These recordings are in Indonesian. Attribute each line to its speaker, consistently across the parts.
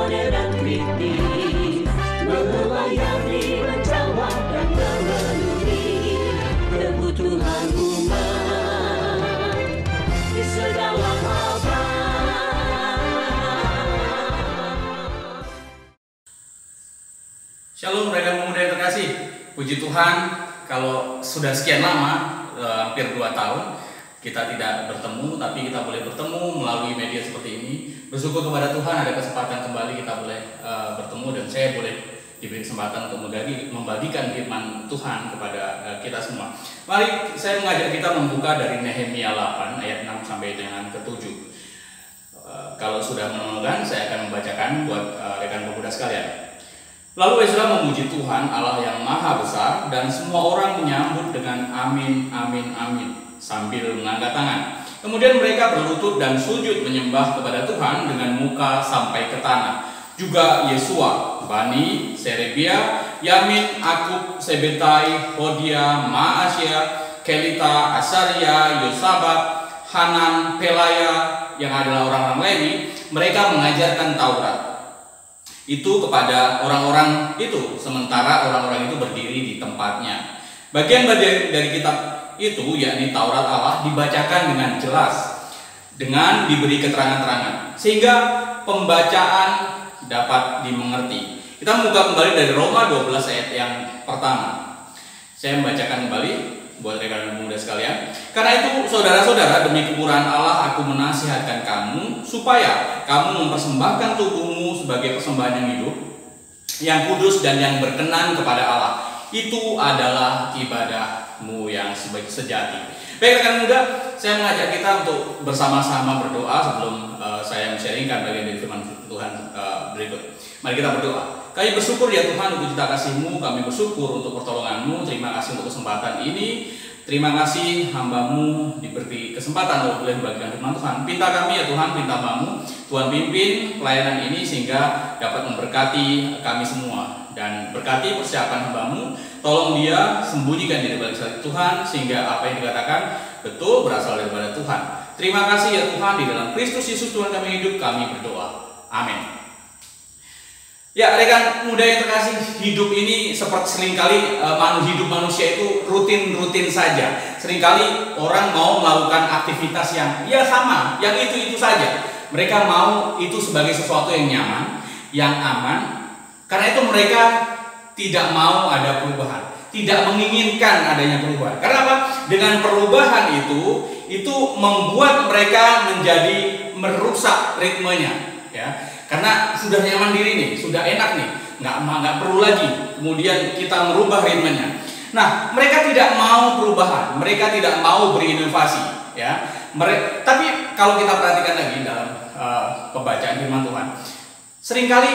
Speaker 1: visioner dan kritis, melayani, menjawab dan memenuhi kebutuhan umat di segala abad.
Speaker 2: Shalom rekan pemuda yang terkasih. Puji Tuhan, kalau sudah sekian lama, hampir 2 tahun kita tidak bertemu, tapi kita boleh bertemu melalui media seperti ini. Bersyukur kepada Tuhan ada kesempatan kembali kita boleh bertemu, dan saya boleh diberi kesempatan untuk membagikan firman Tuhan kepada kita semua. Mari saya mengajak kita membuka dari Nehemia 8 ayat 6 sampai dengan ke-7. Kalau sudah menemukan, saya akan membacakan buat rekan pemuda sekalian. Lalu Ezra memuji Tuhan Allah yang maha besar, dan semua orang menyambut dengan amin, amin, amin sambil mengangkat tangan. Kemudian mereka berlutut dan sujud menyembah kepada Tuhan dengan muka sampai ke tanah. Juga Yesua, Bani, Serebia, Yamin, Akub, Sebetai, Hodia, Maasya, Kelita, Asaria, Yosabak, Hanan, Pelaya yang adalah orang-orang Lewi. Mereka mengajarkan Taurat itu kepada orang-orang itu, sementara orang-orang itu berdiri di tempatnya. Bagian-bagian dari kitab itu, yakni Taurat Allah, dibacakan dengan jelas, dengan diberi keterangan-terangan, sehingga pembacaan dapat dimengerti. Kita membuka kembali dari Roma 12 ayat yang pertama. Saya membacakan kembali buat rekan pemuda sekalian. Karena itu, saudara-saudara, demi kemurahan Allah aku menasihatkan kamu supaya kamu mempersembahkan tubuhmu sebagai persembahan yang hidup, yang kudus dan yang berkenan kepada Allah. Itu adalah ibadahmu yang sejati. Baik rekan muda, saya mengajak kita untuk bersama-sama berdoa sebelum saya men-sharingkan bagian dari firman Tuhan berikut. Mari kita berdoa. Kami bersyukur ya Tuhan untuk cita kasih-Mu, kami bersyukur untuk pertolongan-Mu, terima kasih untuk kesempatan ini. Terima kasih hamba-Mu diberi kesempatan untuk boleh membagikan firman Tuhan. Pinta kami ya Tuhan, pinta hamba-Mu, Tuhan pimpin pelayanan ini sehingga dapat memberkati kami semua. Dan berkati persiapan hamba-Mu, tolong dia sembunyikan diri balik Tuhan, sehingga apa yang dikatakan betul berasal daripada Tuhan. Terima kasih ya Tuhan, di dalam Kristus Yesus Tuhan kami hidup, kami berdoa. Amin. Ya rekan muda yang terkasih, hidup ini seperti seringkali hidup manusia itu rutin-rutin saja. Seringkali orang mau melakukan aktivitas yang ya sama, yang itu-itu saja. Mereka mau itu sebagai sesuatu yang nyaman, yang aman. Karena itu mereka tidak mau ada perubahan, tidak menginginkan adanya perubahan. Karena apa? Dengan perubahan itu membuat mereka menjadi merusak ritmenya, ya. Karena sudah nyaman diri nih, sudah enak nih, nggak perlu lagi kemudian kita merubah ritmenya. Nah, mereka tidak mau perubahan, mereka tidak mau berinovasi, ya. Tapi kalau kita perhatikan lagi dalam pembacaan firman Tuhan, seringkali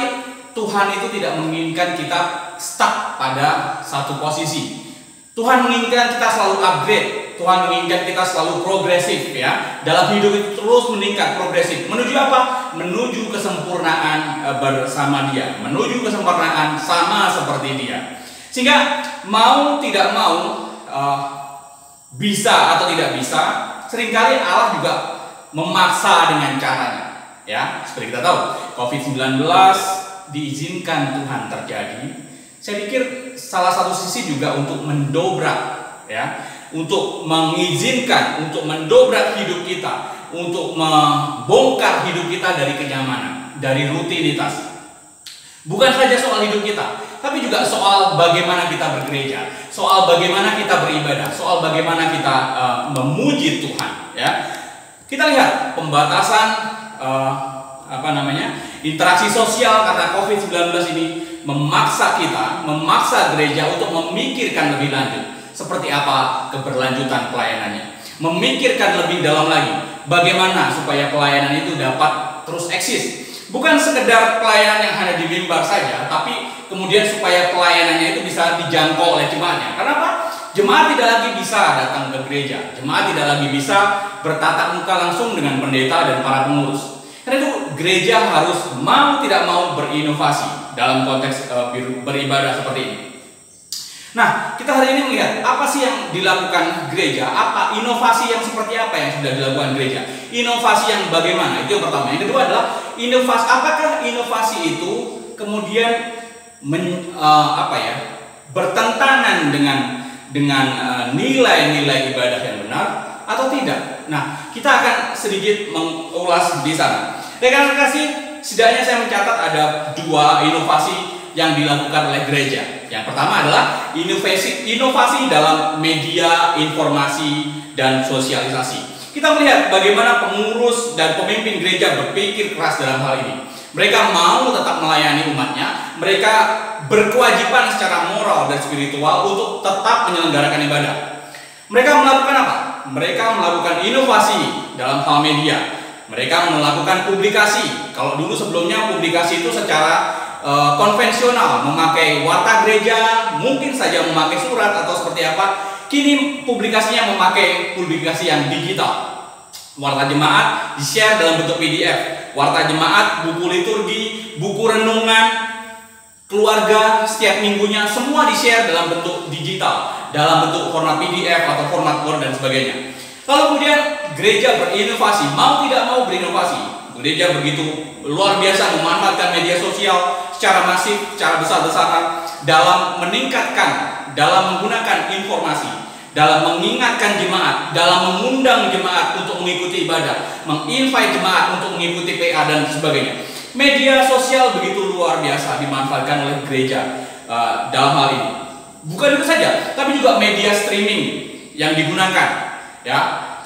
Speaker 2: Tuhan itu tidak menginginkan kita stuck pada satu posisi. Tuhan menginginkan kita selalu upgrade. Tuhan menginginkan kita selalu progresif, ya. Dalam hidup itu terus meningkat, progresif. Menuju apa? Menuju kesempurnaan bersama Dia, menuju kesempurnaan sama seperti Dia. Sehingga mau tidak mau, bisa atau tidak bisa, seringkali Allah juga memaksa dengan caranya, ya. Seperti kita tahu, COVID-19 diizinkan Tuhan terjadi. Saya pikir salah satu sisi juga untuk mendobrak, ya, untuk mengizinkan, untuk mendobrak hidup kita, untuk membongkar hidup kita dari kenyamanan, dari rutinitas. Bukan saja soal hidup kita, tapi juga soal bagaimana kita bergereja, soal bagaimana kita beribadah, soal bagaimana kita memuji Tuhan, ya. Kita lihat pembatasan interaksi sosial karena COVID-19 ini memaksa kita, memaksa gereja untuk memikirkan lebih lanjut seperti apa keberlanjutan pelayanannya, memikirkan lebih dalam lagi bagaimana supaya pelayanan itu dapat terus eksis, bukan sekedar pelayanan yang hanya di mimbar saja, tapi kemudian supaya pelayanannya itu bisa dijangkau oleh jemaatnya. Kenapa? Jemaat tidak lagi bisa datang ke gereja, jemaat tidak lagi bisa bertatap muka langsung dengan pendeta dan para pengurus. Karena itu gereja harus mau tidak mau berinovasi dalam konteks beribadah seperti ini. Nah, kita hari ini melihat apa sih yang dilakukan gereja, apa inovasi yang seperti apa yang sudah dilakukan gereja. Inovasi yang bagaimana? Itu yang pertama. Yang kedua adalah inovasi. Apakah inovasi itu kemudian bertentangan dengan nilai-nilai ibadah yang benar atau tidak? Nah, kita akan sedikit mengulas di sana. Rekan-rekan kasih, setidaknya saya mencatat ada 2 inovasi yang dilakukan oleh gereja. Yang pertama adalah inovasi dalam media, informasi, dan sosialisasi. Kita melihat bagaimana pengurus dan pemimpin gereja berpikir keras dalam hal ini. Mereka mau tetap melayani umatnya, mereka berkewajiban secara moral dan spiritual untuk tetap menyelenggarakan ibadah. Mereka melakukan apa? Mereka melakukan inovasi dalam hal media. Mereka melakukan publikasi. Kalau dulu sebelumnya publikasi itu secara konvensional, memakai warta gereja, mungkin saja memakai surat atau seperti apa. Kini publikasinya memakai publikasi yang digital. Warta jemaat di-share dalam bentuk PDF. Warta jemaat, buku liturgi, buku renungan, keluarga setiap minggunya semua di-share dalam bentuk digital, dalam bentuk format PDF atau format Word dan sebagainya. Lalu kemudian gereja berinovasi, mau tidak mau berinovasi. Gereja begitu luar biasa memanfaatkan media sosial secara masif, secara besar-besaran dalam meningkatkan, dalam menggunakan informasi, dalam mengingatkan jemaat, dalam mengundang jemaat untuk mengikuti ibadah, menginvite jemaat untuk mengikuti PA dan sebagainya. Media sosial begitu luar biasa dimanfaatkan oleh gereja dalam hal ini. Bukan itu saja, tapi juga media streaming yang digunakan. Ya,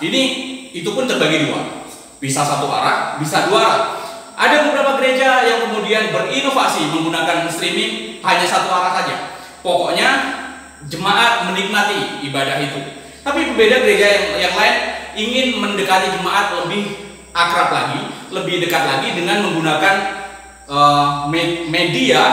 Speaker 2: itu pun terbagi 2. Bisa satu arah, bisa 2 arah. Ada beberapa gereja yang kemudian berinovasi menggunakan streaming hanya satu arah saja. Pokoknya jemaat menikmati ibadah itu. Tapi berbeda gereja yang lain ingin mendekati jemaat lebih akrab lagi, lebih dekat lagi dengan menggunakan media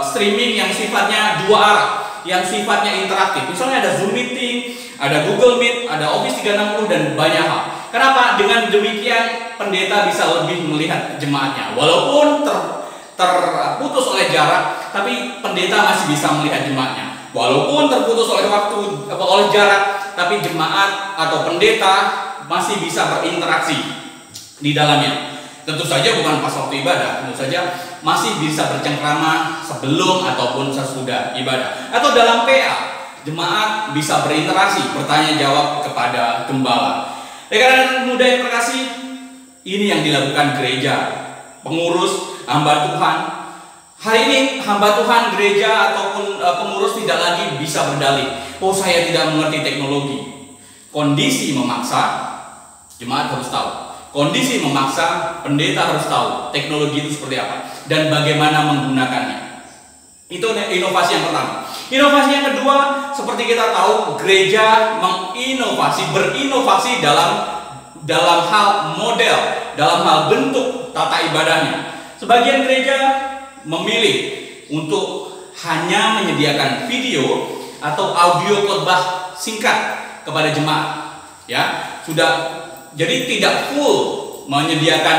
Speaker 2: streaming yang sifatnya 2 arah, yang sifatnya interaktif. Misalnya ada Zoom meeting, ada Google Meet, ada Office 360 dan banyak hal. Kenapa? Dengan demikian pendeta bisa lebih melihat jemaatnya. Walaupun terputus oleh jarak, tapi pendeta masih bisa melihat jemaatnya. Walaupun terputus oleh waktu, oleh jarak, tapi jemaat atau pendeta masih bisa berinteraksi di dalamnya. Tentu saja bukan pas waktu ibadah, tentu saja masih bisa bercengkrama sebelum ataupun sesudah ibadah. Atau dalam PA, jemaat bisa berinteraksi, bertanya jawab kepada gembala. Rekan-rekan muda yang terkasih, ini yang dilakukan gereja, pengurus, hamba Tuhan. Hari ini hamba Tuhan, gereja ataupun pengurus tidak lagi bisa berdalih, oh saya tidak mengerti teknologi. Kondisi memaksa, jemaat harus tahu. Kondisi memaksa, pendeta harus tahu teknologi itu seperti apa dan bagaimana menggunakannya. Itu inovasi yang pertama. Inovasi yang kedua, seperti kita tahu, gereja berinovasi dalam hal model, dalam hal bentuk tata ibadahnya. Sebagian gereja memilih untuk hanya menyediakan video atau audio khotbah singkat kepada jemaat. Ya, jadi tidak full menyediakan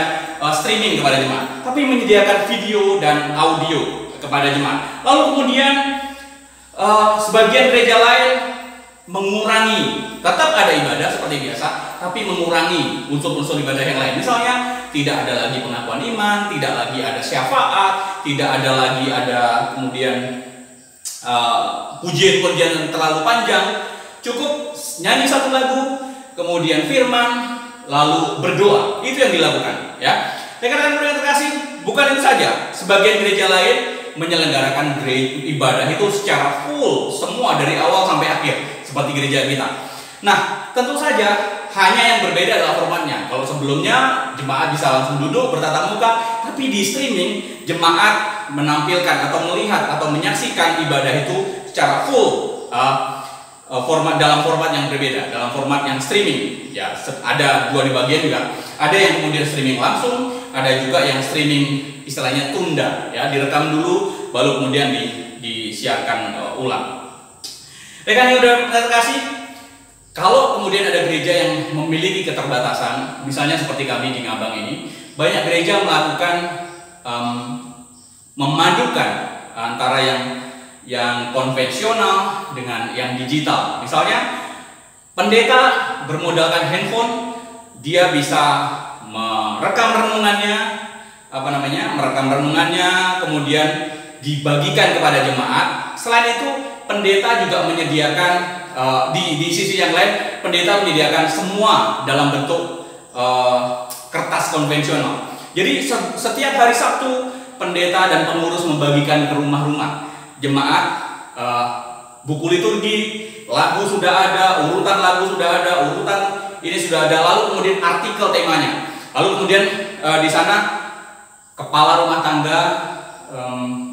Speaker 2: streaming kepada jemaat, tapi menyediakan video dan audio kepada jemaat. Lalu kemudian sebagian gereja lain mengurangi, tetap ada ibadah seperti biasa, tapi mengurangi unsur-unsur ibadah yang lain. Misalnya tidak ada lagi pengakuan iman, tidak lagi ada syafaat, tidak ada lagi kemudian pujian-pujian yang terlalu panjang. Cukup nyanyi 1 lagu, kemudian firman, lalu berdoa. Itu yang dilakukan, ya. Rekan-rekan yang terkasih, bukan itu saja. Sebagian gereja lain menyelenggarakan ibadah itu secara full, semua dari awal sampai akhir, seperti gereja kita. Nah, tentu saja hanya yang berbeda adalah formatnya. Kalau sebelumnya jemaat bisa langsung duduk bertatap muka, tapi di streaming jemaat menampilkan atau melihat atau menyaksikan ibadah itu secara full, dalam format yang berbeda, dalam format yang streaming. Ya, ada 2 di bagian juga. Ada yang kemudian streaming langsung, ada juga yang streaming istilahnya tunda, ya, direkam dulu baru kemudian disiarkan ulang. Rekan yang udah terkasih, kalau kemudian ada gereja yang memiliki keterbatasan, misalnya seperti kami di Ngabang ini, banyak gereja melakukan memadukan antara yang yang konvensional dengan yang digital. Misalnya pendeta bermodalkan handphone, dia bisa merekam renungannya, kemudian dibagikan kepada jemaat. Selain itu, pendeta juga menyediakan di sisi yang lain, pendeta menyediakan semua dalam bentuk kertas konvensional. Jadi setiap hari Sabtu, pendeta dan pengurus membagikan ke rumah-rumah jemaat buku liturgi, lagu sudah ada, urutan lagu sudah ada, urutan ini sudah ada, lalu kemudian artikel temanya, lalu kemudian di sana kepala rumah tangga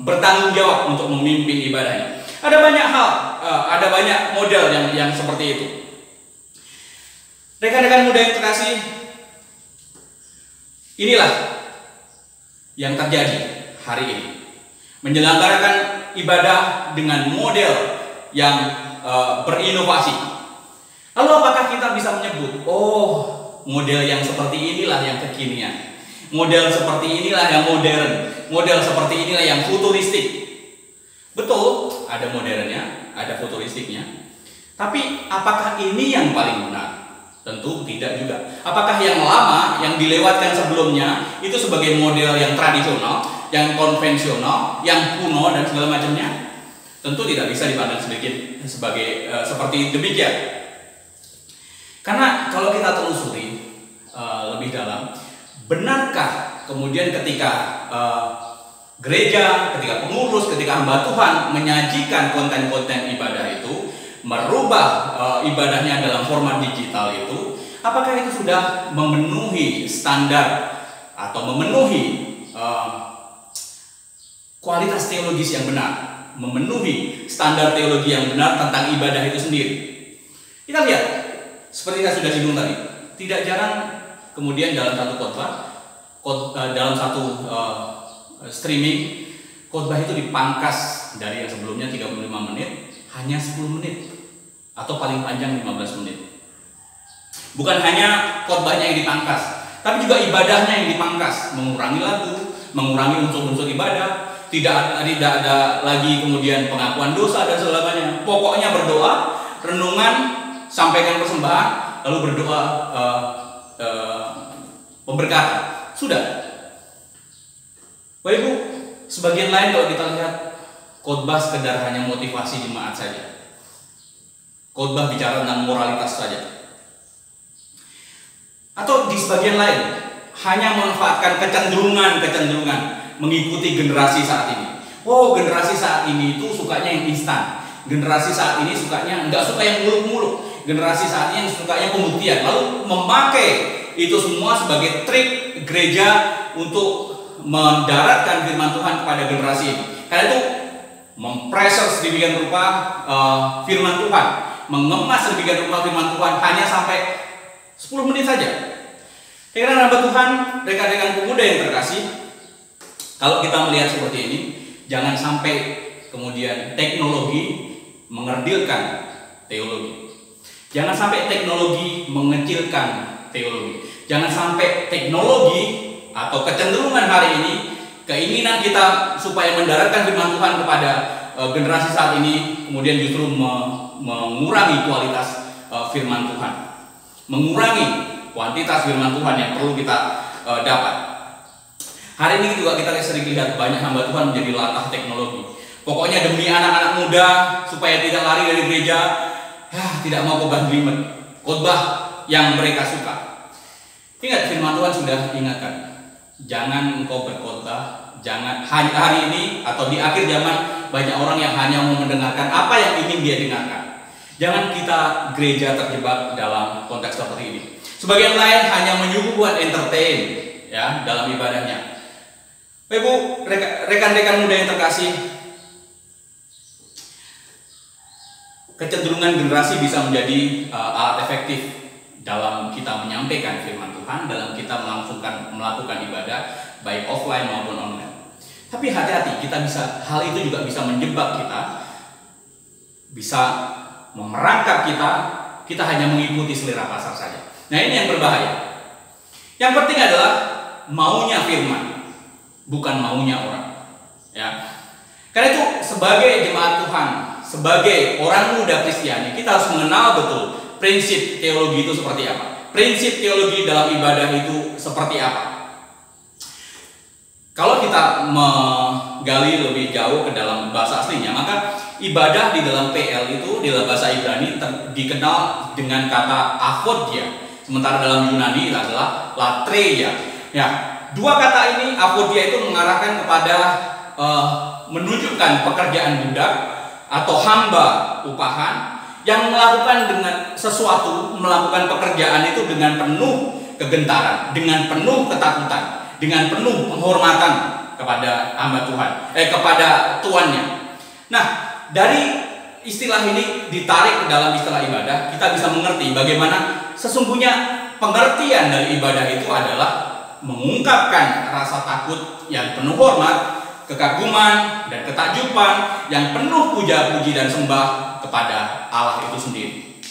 Speaker 2: bertanggung jawab untuk memimpin ibadahnya. Ada banyak hal, ada banyak model yang seperti itu. Rekan-rekan muda yang terkasih, inilah yang terjadi hari ini. Menyelenggarakan ibadah dengan model yang berinovasi. Lalu apakah kita bisa menyebut, oh, model yang seperti inilah yang kekinian, model seperti inilah yang modern, model seperti inilah yang futuristik? Betul, ada modernnya, ada futuristiknya. Tapi apakah ini yang paling benar? Tentu tidak juga. Apakah yang lama, yang dilewatkan sebelumnya, itu sebagai model yang tradisional, yang konvensional, yang kuno dan segala macamnya? Tentu tidak bisa dipandang seperti demikian. Karena kalau kita telusuri lebih dalam, benarkah kemudian ketika gereja, ketika pengurus, ketika hamba Tuhan menyajikan konten-konten ibadah itu, merubah ibadahnya dalam format digital itu, apakah itu sudah memenuhi standar atau memenuhi kualitas teologis yang benar, memenuhi standar teologi yang benar tentang ibadah itu sendiri? Kita lihat, seperti saya sudah singgung tadi, tidak jarang kemudian dalam satu khotbah, dalam satu streaming, khotbah itu dipangkas dari yang sebelumnya 35 menit hanya 10 menit atau paling panjang 15 menit. Bukan hanya khotbahnya yang dipangkas, tapi juga ibadahnya yang dipangkas, mengurangi lagu, mengurangi unsur-unsur ibadah, tidak ada lagi kemudian pengakuan dosa dan segalanya. Pokoknya berdoa, renungan, sampaikan persembahan, lalu berdoa pemberkatan. Sudah. Bapak Ibu, sebagian lain kalau kita lihat khotbah sekedar hanya motivasi jemaat saja. Khotbah bicara tentang moralitas saja. Atau di sebagian lain hanya memanfaatkan kecenderungan mengikuti generasi saat ini. Oh, generasi saat ini itu sukanya yang instan. Generasi saat ini sukanya nggak suka yang muluk-muluk. Generasi saat ini yang sukanya pembuktian. Lalu memakai itu semua sebagai trik gereja untuk mendaratkan firman Tuhan kepada generasi ini. Karena itu mempressure sedemikian rupa firman Tuhan, mengemas sedemikian rupa firman Tuhan hanya sampai 10 menit saja. Karena hamba Tuhan, rekan-rekan pemuda yang terkasih, kalau kita melihat seperti ini, jangan sampai kemudian teknologi mengerdilkan teologi. Jangan sampai teknologi mengecilkan teologi. Jangan sampai teknologi atau kecenderungan hari ini, keinginan kita supaya mendaratkan firman Tuhan kepada generasi saat ini kemudian justru mengurangi kualitas firman Tuhan, mengurangi kuantitas firman Tuhan yang perlu kita dapat. Hari ini juga kita sering lihat banyak hamba Tuhan menjadi latah teknologi. Pokoknya demi anak-anak muda supaya tidak lari dari gereja, tidak mau khotbah yang mereka suka. Ingat, firman Tuhan sudah ingatkan, jangan engkau berkhotbah, jangan hari ini atau di akhir zaman banyak orang yang hanya mau mendengarkan apa yang ingin dia dengarkan. Jangan kita gereja terjebak dalam konteks seperti ini. Sebagian lain hanya menyuguhkan entertain ya dalam ibadahnya. Ibu, rekan-rekan muda yang terkasih, kecenderungan generasi bisa menjadi alat efektif dalam kita menyampaikan firman Tuhan, dalam kita melakukan ibadah baik offline maupun online. Tapi hati-hati, hal itu juga bisa menjebak kita, bisa memerangkap kita hanya mengikuti selera pasar saja. Nah, ini yang berbahaya. Yang penting adalah maunya firman, bukan maunya orang. Ya. Karena itu sebagai jemaat Tuhan, sebagai orang muda Kristiani, kita harus mengenal betul prinsip teologi itu seperti apa. Prinsip teologi dalam ibadah itu seperti apa. Kalau kita menggali lebih jauh ke dalam bahasa aslinya, maka ibadah di dalam PL itu di dalam bahasa Ibrani dikenal dengan kata avodia. Sementara dalam Yunani adalah latreia. Ya, dua kata ini avodia itu mengarahkan kepada menunjukkan pekerjaan budak atau hamba upahan yang melakukan dengan sesuatu, melakukan pekerjaan itu dengan penuh kegentaran, dengan penuh ketakutan, dengan penuh penghormatan kepada hamba Tuhan, kepada tuannya. Nah, dari istilah ini ditarik ke dalam istilah ibadah, kita bisa mengerti bagaimana sesungguhnya pengertian dari ibadah itu adalah mengungkapkan rasa takut yang penuh hormat, kekaguman dan ketakjuban yang penuh puja-puji dan sembah kepada Allah itu sendiri.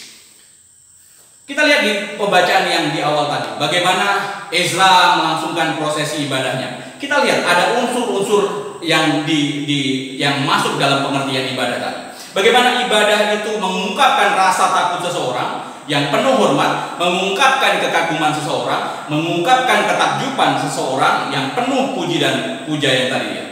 Speaker 2: Kita lihat di pembacaan yang di awal tadi, bagaimana Ezra melangsungkan prosesi ibadahnya. Kita lihat ada unsur-unsur yang yang masuk dalam pengertian ibadah tadi. Bagaimana ibadah itu mengungkapkan rasa takut seseorang yang penuh hormat, mengungkapkan kekaguman seseorang, mengungkapkan ketakjuban seseorang yang penuh puji dan puja yang tadi ya.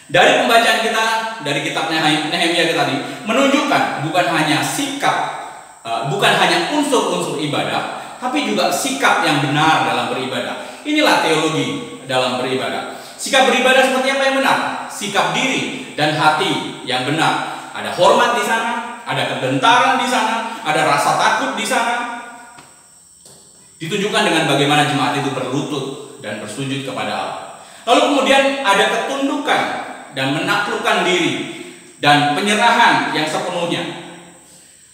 Speaker 2: Dari pembacaan kita dari kitab Nehemia tadi menunjukkan bukan hanya sikap, bukan hanya unsur-unsur ibadah, tapi juga sikap yang benar dalam beribadah. Inilah teologi dalam beribadah. Sikap beribadah seperti apa yang benar? Sikap diri dan hati yang benar. Ada hormat di sana, ada kegentaran di sana, ada rasa takut di sana. Ditunjukkan dengan bagaimana jemaat itu berlutut dan bersujud kepada Allah. Lalu kemudian ada ketundukan dan menaklukkan diri dan penyerahan yang sepenuhnya.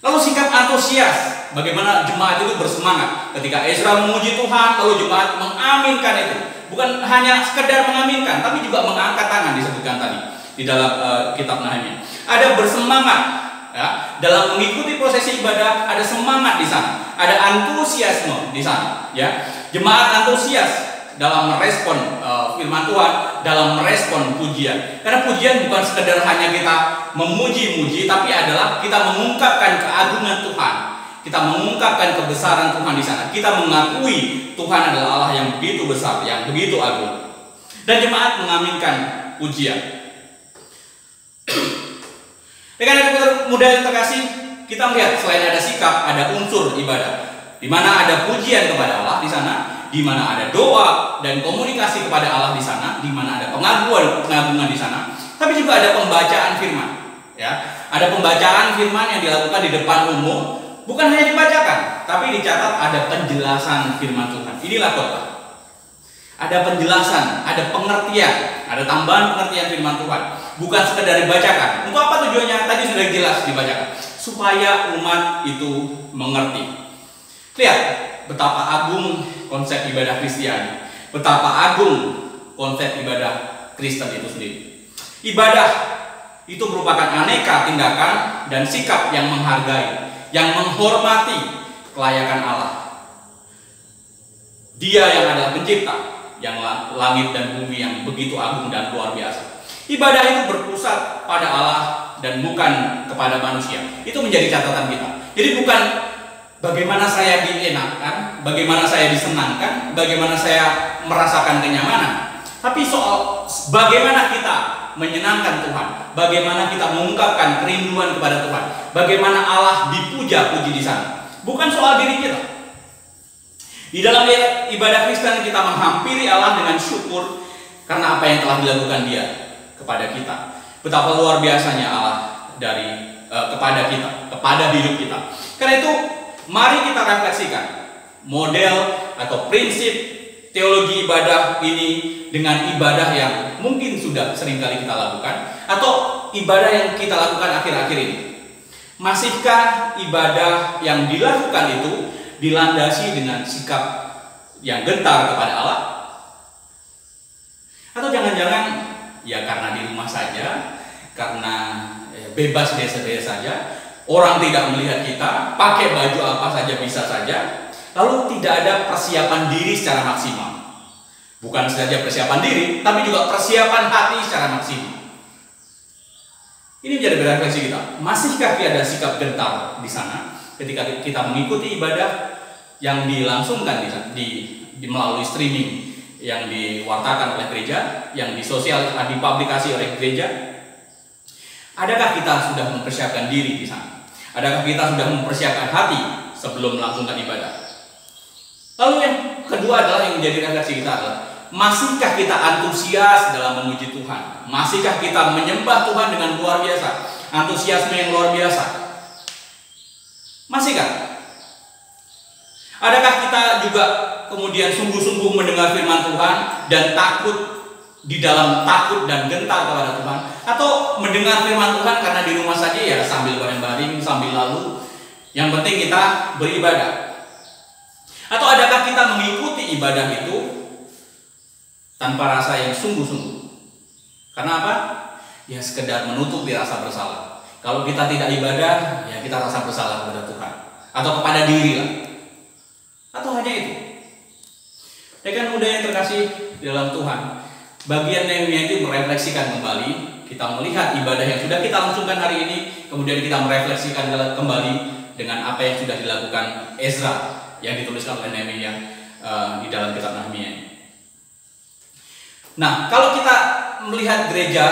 Speaker 2: Lalu sikap antusias, bagaimana jemaat itu bersemangat ketika Ezra memuji Tuhan, lalu jemaat mengaminkan itu. Bukan hanya sekedar mengaminkan, tapi juga mengangkat tangan, disebutkan tadi di dalam kitab Nehemia. Ada bersemangat ya, dalam mengikuti prosesi ibadah, ada semangat di sana, ada antusiasme di sana. Ya, jemaat antusias dalam merespon firman Tuhan, dalam merespon pujian. Karena pujian bukan sekedar hanya kita memuji-muji, tapi adalah kita mengungkapkan keagungan Tuhan. Kita mengungkapkan kebesaran Tuhan di sana. Kita mengakui Tuhan adalah Allah yang begitu besar, yang begitu agung. Dan jemaat mengaminkan pujian. Rekan-rekan muda yang terkasih, kita melihat selain ada sikap, ada unsur ibadah. Di mana ada pujian kepada Allah di sana, di mana ada doa dan komunikasi kepada Allah di sana, di mana ada pengagungan di sana, tapi juga ada pembacaan firman. Ya, ada pembacaan firman yang dilakukan di depan umum, bukan hanya dibacakan, tapi dicatat ada penjelasan firman Tuhan. Inilah khotbah. Ada penjelasan, ada pengertian, ada tambahan pengertian firman Tuhan. Bukan sekedar dibacakan. Untuk apa tujuannya? Tadi sudah jelas dibacakan. Supaya umat itu mengerti. Lihat betapa agung konsep ibadah Kristiani, betapa agung konsep ibadah Kristen itu sendiri. Ibadah itu merupakan aneka tindakan dan sikap yang menghargai, yang menghormati kelayakan Allah. Dia yang adalah pencipta, yang langit dan bumi yang begitu agung dan luar biasa. Ibadah itu berpusat pada Allah dan bukan kepada manusia. Itu menjadi catatan kita. Jadi bukan bagaimana saya dienakkan, bagaimana saya disenangkan, bagaimana saya merasakan kenyamanan, tapi soal bagaimana kita menyenangkan Tuhan, bagaimana kita mengungkapkan kerinduan kepada Tuhan, bagaimana Allah dipuja-puji di sana. Bukan soal diri kita. Di dalam ibadah Kristen kita menghampiri Allah dengan syukur karena apa yang telah dilakukan Dia kepada kita. Betapa luar biasanya Allah kepada kita, kepada hidup kita. Karena itu mari kita refleksikan model atau prinsip teologi ibadah ini dengan ibadah yang mungkin sudah seringkali kita lakukan atau ibadah yang kita lakukan akhir-akhir ini. Masihkah ibadah yang dilakukan itu dilandasi dengan sikap yang gentar kepada Allah? Atau jangan-jangan ya karena di rumah saja, karena bebas desa-desa saja, orang tidak melihat kita, pakai baju apa saja bisa saja, lalu tidak ada persiapan diri secara maksimal. Bukan saja persiapan diri, tapi juga persiapan hati secara maksimal. Ini menjadi refleksi kita. Masihkah ada sikap gentar di sana ketika kita mengikuti ibadah yang dilangsungkan melalui streaming yang diwartakan oleh gereja, yang dipublikasi oleh gereja? Adakah kita sudah mempersiapkan diri di sana? Adakah kita sudah mempersiapkan hati sebelum melangsungkan ibadah? Lalu yang kedua adalah yang menjadi refleksi kita adalah, masihkah kita antusias dalam memuji Tuhan? Masihkah kita menyembah Tuhan dengan luar biasa? Antusiasme yang luar biasa. Masihkah? Adakah kita juga kemudian sungguh-sungguh mendengar firman Tuhan dan di dalam takut dan gentar kepada Tuhan? Atau mendengar firman Tuhan karena di rumah saja ya, sambil baring-baring, sambil lalu, yang penting kita beribadah? Atau adakah kita mengikuti ibadah itu tanpa rasa yang sungguh-sungguh? Karena apa? Ya sekedar menutupi rasa bersalah. Kalau kita tidak ibadah, ya kita rasa bersalah kepada Tuhan atau kepada diri lah. Atau hanya itu. Rekan muda yang terkasih dalam Tuhan, bagian Nehemia itu merefleksikan kembali. Kita melihat ibadah yang sudah kita langsungkan hari ini, kemudian kita merefleksikan kembali dengan apa yang sudah dilakukan Ezra yang dituliskan oleh Nehemia di dalam kitab Nehemia. Nah, kalau kita melihat gereja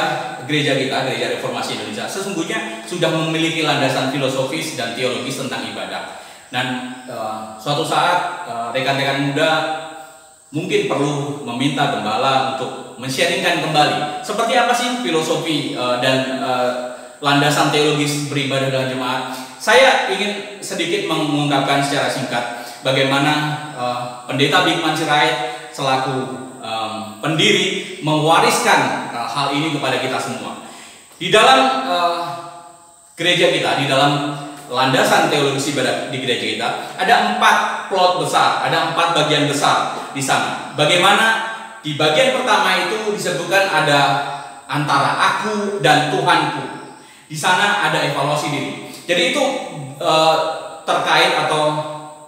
Speaker 2: kita, gereja Reformasi Indonesia, sesungguhnya sudah memiliki landasan filosofis dan teologis tentang ibadah. Dan suatu saat rekan-rekan muda mungkin perlu meminta gembala untuk men-sharingkan kembali seperti apa sih filosofi dan landasan teologis beribadah dalam jemaat. Saya ingin sedikit mengungkapkan secara singkat bagaimana Pendeta Bigman Sirait selaku pendiri mewariskan hal ini kepada kita semua. Di dalam gereja kita, di dalam landasan teologis ibadah di gereja kita, ada 4 plot besar, ada 4 bagian besar di sana. Bagaimana di bagian pertama itu disebutkan ada antara aku dan Tuhanku. Di sana ada evaluasi diri. Jadi itu terkait atau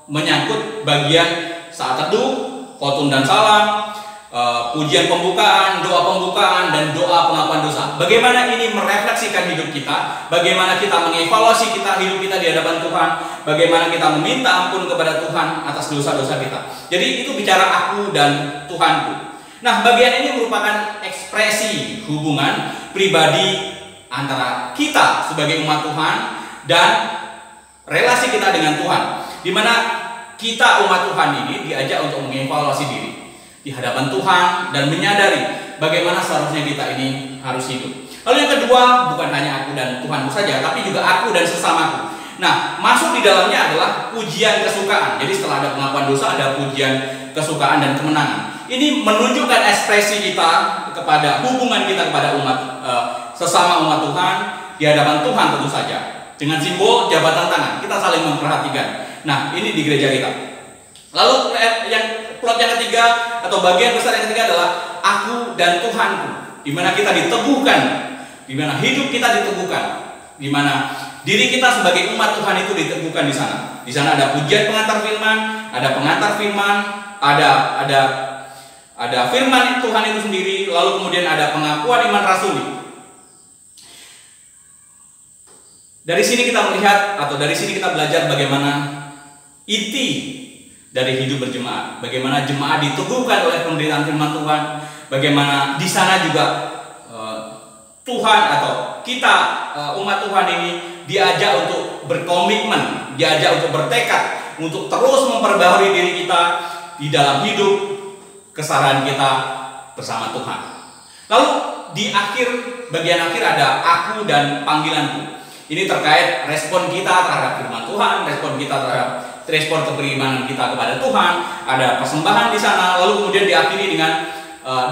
Speaker 2: menyangkut bagian saat teduh, khotun dan salam, pujian pembukaan, doa pembukaan, dan doa pengakuan dosa. Bagaimana ini merefleksikan hidup kita, bagaimana kita mengevaluasi hidup kita di hadapan Tuhan, bagaimana kita meminta ampun kepada Tuhan atas dosa-dosa kita. Jadi itu bicara aku dan Tuhanku. Nah, bagian ini merupakan ekspresi hubungan pribadi antara kita sebagai umat Tuhan dan relasi kita dengan Tuhan, di mana kita umat Tuhan ini diajak untuk mengevaluasi diri di hadapan Tuhan dan menyadari bagaimana seharusnya kita ini harus hidup. Lalu yang kedua, bukan hanya aku dan Tuhanku saja, tapi juga aku dan sesamaku. Nah, masuk di dalamnya adalah pujian kesukaan. Jadi setelah ada pengakuan dosa, ada pujian kesukaan dan kemenangan. Ini menunjukkan ekspresi kita kepada hubungan kita kepada sesama umat Tuhan di hadapan Tuhan tentu saja. Dengan simbol jabatan tangan, kita saling memperhatikan. Nah, ini di gereja kita. Lalu plot yang ketiga atau bagian besar yang ketiga adalah aku dan Tuhanku, di mana kita diteguhkan, di mana hidup kita diteguhkan, di mana diri kita sebagai umat Tuhan itu diteguhkan di sana. Di sana ada pujian pengantar firman, ada pengantar firman, ada firman Tuhan itu sendiri, lalu kemudian ada pengakuan iman rasuli. Dari sini kita melihat atau dari sini kita belajar bagaimana inti dari hidup berjemaat, bagaimana jemaat diteguhkan oleh pemberitaan firman Tuhan, bagaimana di sana juga Tuhan atau kita umat Tuhan ini diajak untuk berkomitmen, diajak untuk bertekad untuk terus memperbaharui diri kita di dalam hidup kesalahan kita bersama Tuhan. Lalu di bagian akhir ada aku dan panggilanku. Ini terkait respon kita terhadap firman Tuhan, respon keberimanan kita kepada Tuhan, ada persembahan di sana, lalu kemudian diakhiri dengan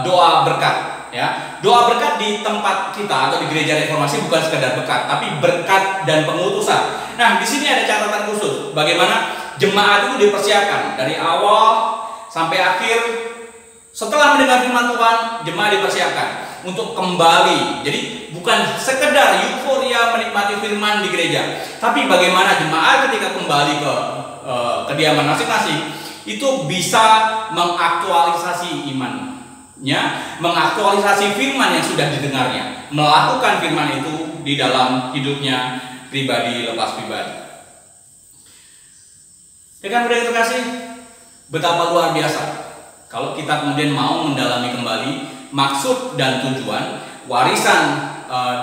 Speaker 2: doa berkat. Ya, doa berkat di tempat kita atau di gereja Reformasi bukan sekedar berkat, tapi berkat dan pengutusan. Nah, di sini ada catatan khusus bagaimana jemaat itu dipersiapkan dari awal sampai akhir. Setelah mendengar firman Tuhan, jemaat dipersiapkan untuk kembali. Jadi bukan sekedar euforia menikmati firman di gereja, tapi bagaimana jemaat ketika kembali ke kediaman masing-masing itu bisa mengaktualisasi iman mengaktualisasi firman yang sudah didengarnya, melakukan firman itu di dalam hidupnya pribadi lepas pribadi. Dengan mudah terkasih, betapa luar biasa kalau kita kemudian mau mendalami kembali maksud dan tujuan warisan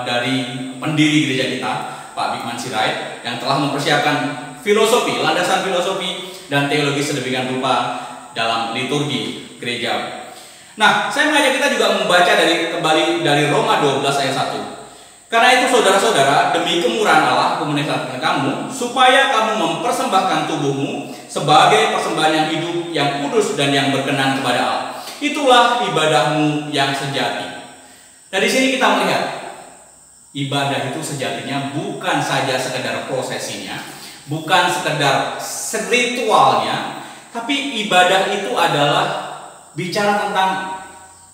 Speaker 2: dari pendiri gereja kita, Pak Bikman Sirait, yang telah mempersiapkan filosofi, landasan filosofi dan teologi sedemikian rupa dalam liturgi gereja. Nah, saya mengajak kita juga membaca kembali dari Roma 12 ayat 1. Karena itu saudara-saudara, demi kemurahan Allah memerintahkan kamu supaya kamu mempersembahkan tubuhmu sebagai persembahan yang hidup, yang kudus dan yang berkenan kepada Allah. Itulah ibadahmu yang sejati. Nah, di sini kita melihat ibadah itu sejatinya bukan saja sekedar prosesinya, bukan sekedar ritualnya, tapi ibadah itu adalah bicara tentang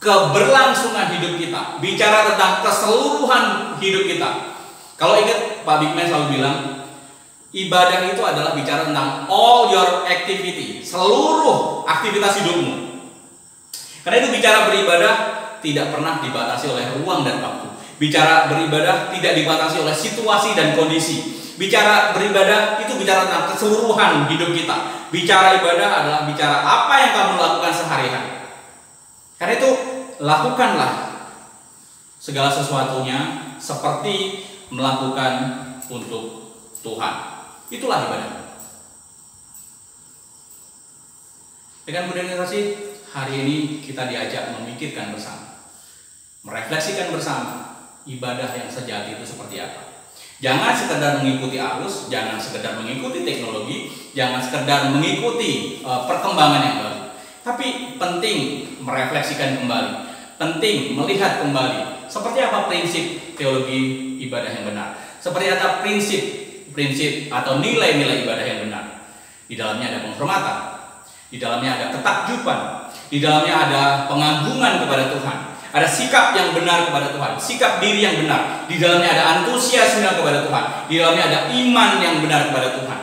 Speaker 2: keberlangsungan hidup kita, bicara tentang keseluruhan hidup kita. Kalau ingat, Pak Bikman selalu bilang, ibadah itu adalah bicara tentang all your activity, seluruh aktivitas hidupmu. Karena itu bicara beribadah tidak pernah dibatasi oleh ruang dan waktu. Bicara beribadah tidak dibatasi oleh situasi dan kondisi. Bicara beribadah itu bicara tentang keseluruhan hidup kita. Bicara ibadah adalah bicara apa yang kamu lakukan sehari-hari. Karena itu lakukanlah segala sesuatunya seperti melakukan untuk Tuhan. Itulah ibadah. Dengan mudah kasih, hari ini kita diajak memikirkan bersama, merefleksikan bersama ibadah yang sejati itu seperti apa. Jangan sekedar mengikuti arus, jangan sekedar mengikuti teknologi, jangan sekedar mengikuti perkembangan yang baru. Tapi penting merefleksikan kembali, penting melihat kembali seperti apa prinsip teologi ibadah yang benar, seperti apa prinsip atau nilai-nilai ibadah yang benar. Di dalamnya ada penghormatan, di dalamnya ada ketakjuban, di dalamnya ada pengagungan kepada Tuhan, ada sikap yang benar kepada Tuhan, sikap diri yang benar. Di dalamnya ada antusiasme kepada Tuhan, di dalamnya ada iman yang benar kepada Tuhan.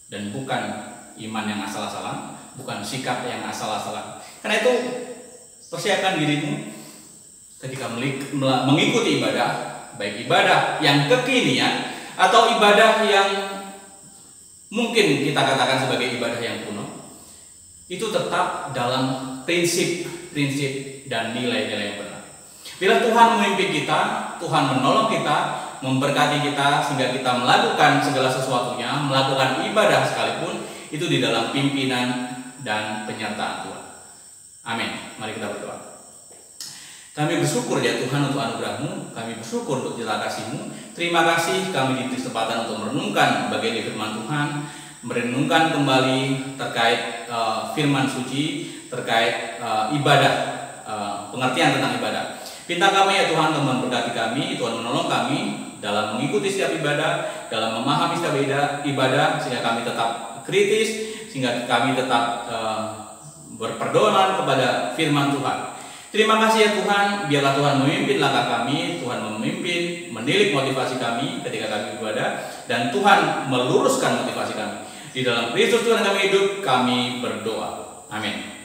Speaker 2: Dan bukan iman yang asal-asalan, bukan sikap yang asal-asalan. Karena itu persiapkan dirimu ketika mengikuti ibadah, baik ibadah yang kekinian atau ibadah yang mungkin kita katakan sebagai ibadah yang kuno, itu tetap dalam prinsip dan nilai-nilai yang benar. Bila Tuhan memimpin kita, Tuhan menolong kita, memberkati kita sehingga kita melakukan segala sesuatunya, melakukan ibadah sekalipun, itu di dalam pimpinan dan penyertaan Tuhan. Amin. Mari kita berdoa. Kami bersyukur ya Tuhan untuk anugerah-Mu, kami bersyukur untuk cinta kasih-Mu. Terima kasih kami diberi kesempatan untuk merenungkan bagian firman Tuhan, merenungkan kembali terkait firman suci, terkait ibadah, pengertian tentang ibadah. Pinta kami ya Tuhan, Tuhan memberkati kami, Tuhan menolong kami dalam mengikuti setiap ibadah, dalam memahami setiap ibadah, sehingga kami tetap kritis, sehingga kami tetap berpedoman kepada firman Tuhan. Terima kasih ya Tuhan, biarlah Tuhan memimpin langkah kami, Tuhan memimpin, menilik motivasi kami ketika kami beribadah, dan Tuhan meluruskan motivasi kami. Di dalam Kristus Tuhan kami hidup, kami berdoa. Amin.